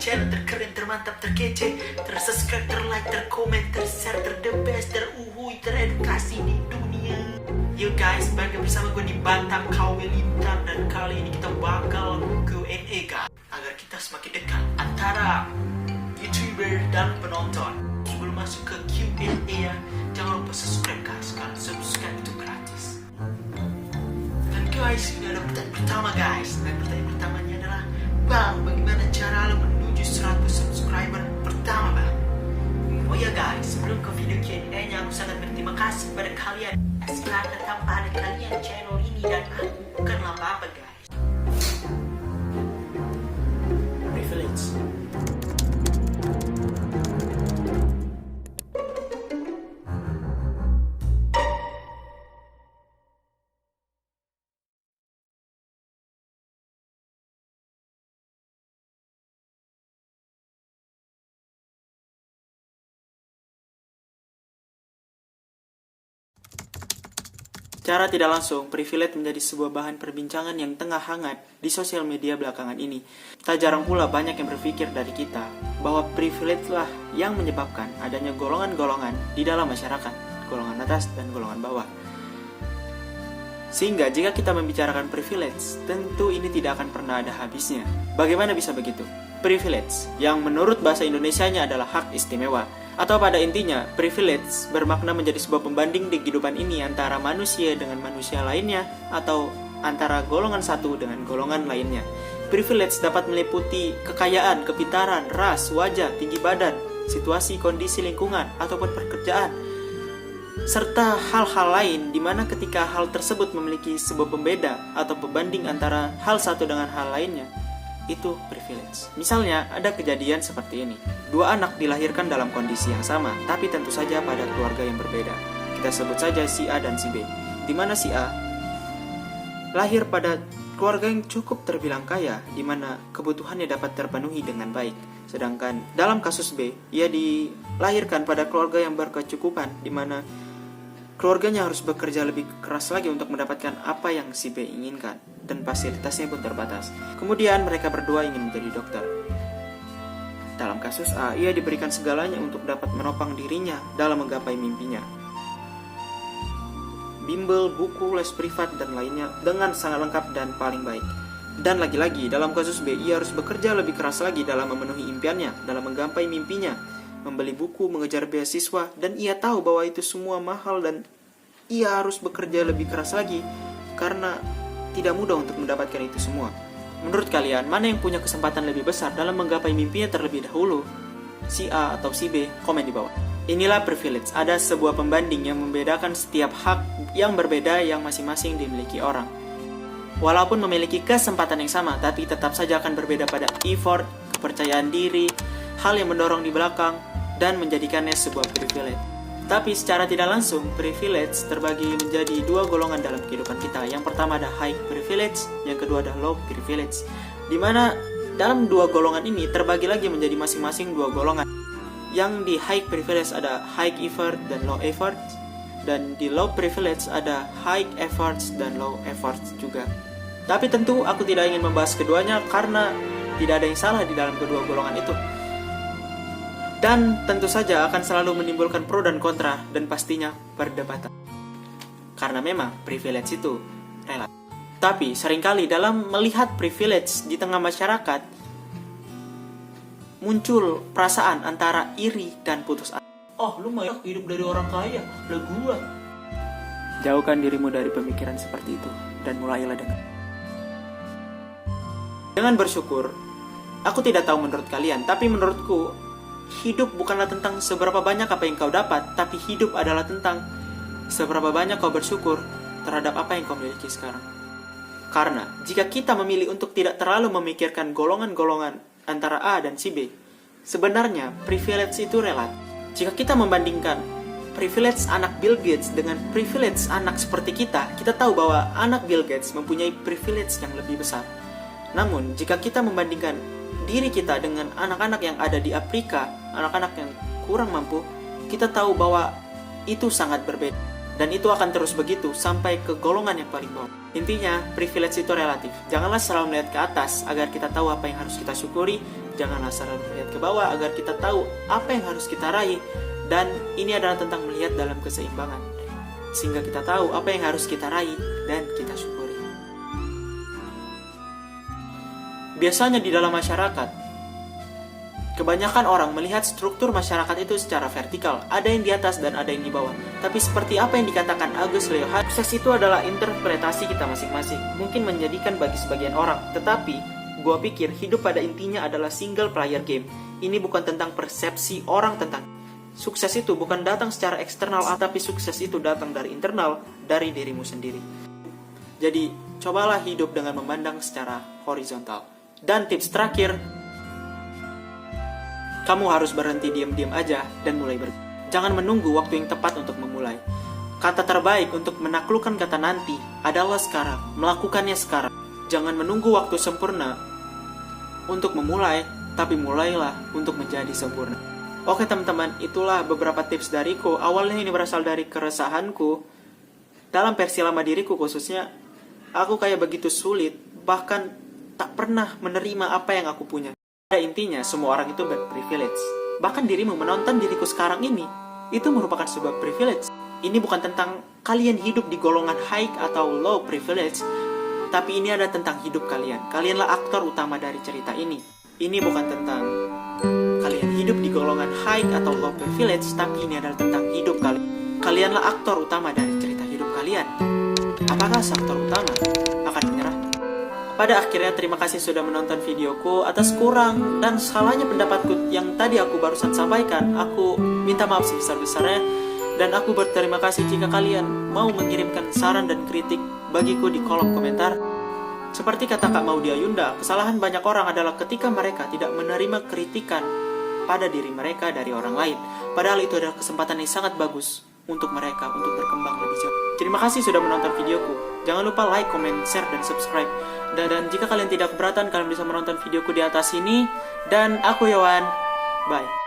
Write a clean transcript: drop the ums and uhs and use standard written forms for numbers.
Channel terkeren, termantap, terkece, tersubscribe, terlike, terkomen, tershare, the best, teruhui, teredukasi di dunia. Yo guys, balik bersama gue di Batam KW Lintar, dan kali ini kita bakal Q&A guys, agar kita semakin dekat antara YouTuber dan penonton. Sebelum masuk ke Q&A ya, jangan lupa subscribe guys, karena subscribe itu gratis. Dan guys, ini ada pertanyaan pertama guys, dan pertanyaan pertamanya adalah, Bang, bagaimana cara lo menuju 100 subscriber pertama bang? Oh ya guys, sebelum ke video Q&A-nya, aku sangat berterima kasih kepada kalian. Karena tanpa ada kalian, channel ini dan aku bukanlah apa-apa guys. Privilege. Secara tidak langsung, privilege menjadi sebuah bahan perbincangan yang tengah hangat di sosial media belakangan ini. Tak jarang pula banyak yang berpikir dari kita bahwa privilege lah yang menyebabkan adanya golongan-golongan di dalam masyarakat, golongan atas dan golongan bawah. Sehingga jika kita membicarakan privilege, tentu ini tidak akan pernah ada habisnya. Bagaimana bisa begitu? Privilege, yang menurut bahasa Indonesianya adalah hak istimewa, atau pada intinya, privilege bermakna menjadi sebuah pembanding di kehidupan ini antara manusia dengan manusia lainnya, atau antara golongan satu dengan golongan lainnya. Privilege dapat meliputi kekayaan, kepintaran, ras, wajah, tinggi badan, situasi, kondisi lingkungan, ataupun pekerjaan, serta hal-hal lain di mana ketika hal tersebut memiliki sebuah pembeda atau pembanding antara hal satu dengan hal lainnya, itu privilege. Misalnya, ada kejadian seperti ini. Dua anak dilahirkan dalam kondisi yang sama, tapi tentu saja pada keluarga yang berbeda. Kita sebut saja si A dan si B. Di mana si A lahir pada keluarga yang cukup terbilang kaya, di mana kebutuhannya dapat terpenuhi dengan baik. Sedangkan dalam kasus B, ia dilahirkan pada keluarga yang berkecukupan, di mana keluarganya harus bekerja lebih keras lagi untuk mendapatkan apa yang si B inginkan, dan fasilitasnya pun terbatas. Kemudian mereka berdua ingin menjadi dokter. Dalam kasus A, ia diberikan segalanya untuk dapat menopang dirinya dalam menggapai mimpinya. Bimbel, buku, les privat, dan lainnya dengan sangat lengkap dan paling baik. Dan lagi-lagi, dalam kasus B, ia harus bekerja lebih keras lagi dalam memenuhi impiannya, dalam menggapai mimpinya, membeli buku, mengejar beasiswa, dan ia tahu bahwa itu semua mahal dan ia harus bekerja lebih keras lagi karena tidak mudah untuk mendapatkan itu semua. Menurut kalian, mana yang punya kesempatan lebih besar dalam menggapai mimpinya terlebih dahulu? Si A atau si B? Komen di bawah. Inilah privilege. Ada sebuah pembanding yang membedakan setiap hak yang berbeda yang masing-masing dimiliki orang. Walaupun memiliki kesempatan yang sama, tapi tetap saja akan berbeda pada effort, kepercayaan diri, hal yang mendorong di belakang, dan menjadikannya sebuah privilege. Tapi secara tidak langsung, privilege terbagi menjadi dua golongan dalam kehidupan kita. Yang pertama ada high privilege, yang kedua ada low privilege. Dimana dalam dua golongan ini terbagi lagi menjadi masing-masing dua golongan. Yang di high privilege ada high effort dan low effort. Dan di low privilege ada high efforts dan low efforts juga. Tapi tentu aku tidak ingin membahas keduanya karena tidak ada yang salah di dalam kedua golongan itu. Dan tentu saja akan selalu menimbulkan pro dan kontra dan pastinya perdebatan. Karena memang privilege itu relatif. Tapi seringkali dalam melihat privilege di tengah masyarakat muncul perasaan antara iri dan putus asa. Oh, lu mau hidup dari orang kaya, lah gua. Jauhkan dirimu dari pemikiran seperti itu dan mulailah dengan bersyukur. Aku tidak tahu menurut kalian, tapi menurutku hidup bukanlah tentang seberapa banyak apa yang kau dapat, tapi hidup adalah tentang seberapa banyak kau bersyukur terhadap apa yang kau miliki sekarang. Karena jika kita memilih untuk tidak terlalu memikirkan golongan-golongan antara A dan si B, sebenarnya privilege itu relatif. Jika kita membandingkan privilege anak Bill Gates dengan privilege anak seperti kita tahu bahwa anak Bill Gates mempunyai privilege yang lebih besar. Namun, jika kita membandingkan diri kita dengan anak-anak yang ada di Afrika, anak-anak yang kurang mampu, kita tahu bahwa itu sangat berbeda. Dan itu akan terus begitu sampai ke golongan yang paling bawah. Intinya, privilege itu relatif. Janganlah selalu melihat ke atas agar kita tahu apa yang harus kita syukuri. Janganlah selalu melihat ke bawah agar kita tahu apa yang harus kita raih. Dan ini adalah tentang melihat dalam keseimbangan, sehingga kita tahu apa yang harus kita raih dan kita syukuri. Biasanya di dalam masyarakat, kebanyakan orang melihat struktur masyarakat itu secara vertikal. Ada yang di atas dan ada yang di bawah. Tapi seperti apa yang dikatakan Agus Leo, sukses itu adalah interpretasi kita masing-masing. Mungkin menjadikan bagi sebagian orang. Tetapi, gua pikir hidup pada intinya adalah single player game. Ini bukan tentang persepsi orang tentang sukses itu bukan datang secara eksternal, tapi sukses itu datang dari internal, dari dirimu sendiri. Jadi, cobalah hidup dengan memandang secara horizontal. Dan tips terakhir, kamu harus berhenti diam-diam aja dan mulai Jangan menunggu waktu yang tepat untuk memulai. Kata terbaik untuk menaklukkan kata nanti adalah sekarang, melakukannya sekarang. Jangan menunggu waktu sempurna untuk memulai, tapi mulailah untuk menjadi sempurna. Oke teman-teman, itulah beberapa tips dariku. Awalnya ini berasal dari keresahanku. Dalam versi lama diriku khususnya, aku kayak begitu sulit, bahkan tak pernah menerima apa yang aku punya. Pada intinya, semua orang itu berprivilege. Bahkan dirimu menonton diriku sekarang ini, itu merupakan sebuah privilege. Ini bukan tentang kalian hidup di golongan high atau low privilege, tapi ini ada tentang hidup kalian. Kalianlah aktor utama dari cerita ini. Ini bukan tentang kalian hidup di golongan high atau low privilege, tapi ini adalah tentang hidup kalian. Kalianlah aktor utama dari cerita hidup kalian. Apakah aktor utama akan menyerah? Pada akhirnya, terima kasih sudah menonton videoku. Atas kurang dan salahnya pendapatku yang tadi aku barusan sampaikan, aku minta maaf sebesar-besarnya. Dan aku berterima kasih jika kalian mau mengirimkan saran dan kritik bagiku di kolom komentar. Seperti kata Kak Maudia Yunda, kesalahan banyak orang adalah ketika mereka tidak menerima kritikan pada diri mereka dari orang lain. Padahal itu adalah kesempatan yang sangat bagus untuk mereka untuk berkembang lebih jauh. Terima kasih sudah menonton videoku. Jangan lupa like, comment, share, dan subscribe. Dan jika kalian tidak keberatan, kalian bisa menonton videoku di atas ini. Dan aku Yowan. Bye.